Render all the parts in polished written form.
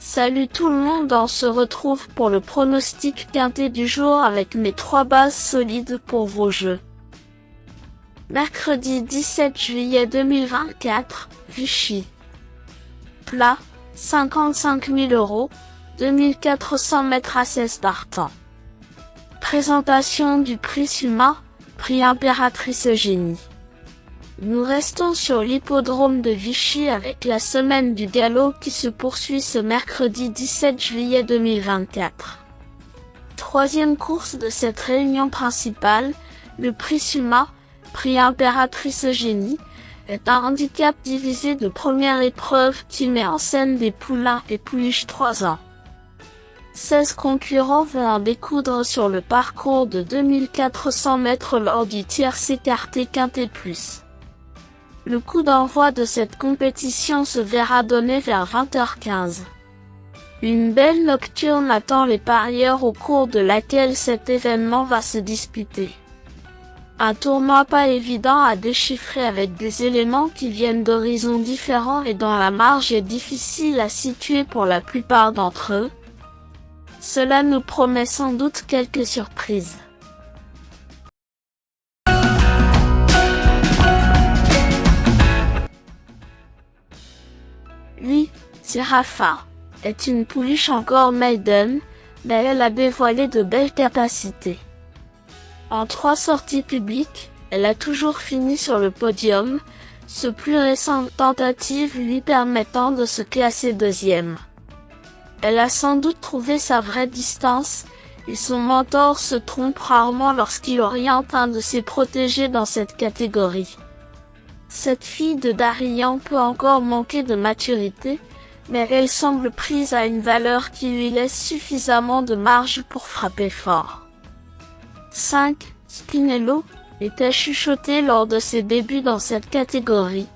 Salut tout le monde, on se retrouve pour le pronostic quintet du jour avec mes 3 bases solides pour vos jeux. Mercredi 17 juillet 2024, Vichy. Plat, 55 000 €, 2400 mètres à 16 partants. Présentation du prix Suma, prix Impératrice Eugénie. Nous restons sur l'hippodrome de Vichy avec la semaine du galop qui se poursuit ce mercredi 17 juillet 2024. Troisième course de cette réunion principale, le prix Suma, prix Impératrice Eugénie, est un handicap divisé de première épreuve qui met en scène des poulains et pouliches 3 ans. 16 concurrents vont en découdre sur le parcours de 2400 mètres lors du tierce écarté quintet plus. Le coup d'envoi de cette compétition se verra donner vers 20h15. Une belle nocturne attend les parieurs au cours de laquelle cet événement va se disputer. Un tournoi pas évident à déchiffrer avec des éléments qui viennent d'horizons différents et dont la marge est difficile à situer pour la plupart d'entre eux. Cela nous promet sans doute quelques surprises. Oui, Sirafa est une pouliche encore maiden, mais elle a dévoilé de belles capacités. En 3 sorties publiques, elle a toujours fini sur le podium, ce plus récente tentative lui permettant de se classer deuxième. Elle a sans doute trouvé sa vraie distance, et son mentor se trompe rarement lorsqu'il oriente un de ses protégés dans cette catégorie. Cette fille de Darian peut encore manquer de maturité, mais elle semble prise à une valeur qui lui laisse suffisamment de marge pour frapper fort. 5. Spinello était chuchoté lors de ses débuts dans cette catégorie,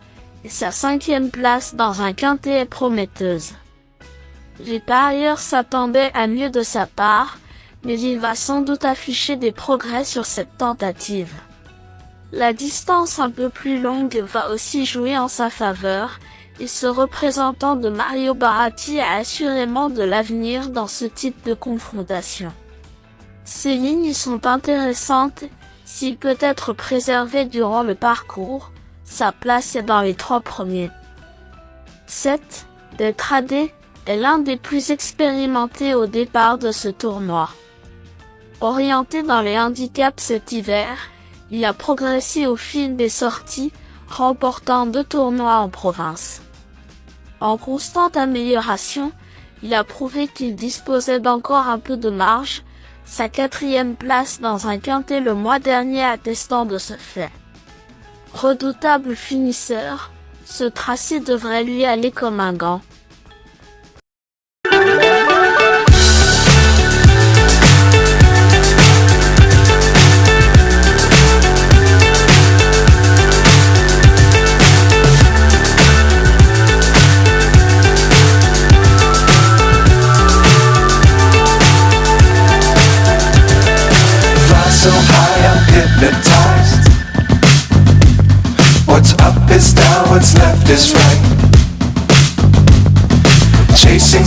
et sa 5e place dans un quintet est prometteuse. Les parieurs s'attendaient à mieux de sa part, mais il va sans doute afficher des progrès sur cette tentative. La distance un peu plus longue va aussi jouer en sa faveur, et ce représentant de Mario Baratti a assurément de l'avenir dans ce type de confrontation. Ces lignes sont intéressantes, s'il peut être préservé durant le parcours, sa place est dans les 3 premiers. 7. Détradé est l'un des plus expérimentés au départ de ce tournoi. Orienté dans les handicaps cet hiver, il a progressé au fil des sorties, remportant 2 tournois en province. En constante amélioration, il a prouvé qu'il disposait d'encore un peu de marge, sa 4e place dans un quintet le mois dernier attestant de ce fait. Redoutable finisseur, ce tracé devrait lui aller comme un gant. So high I'm hypnotized. What's up is down, what's left is right. Chasing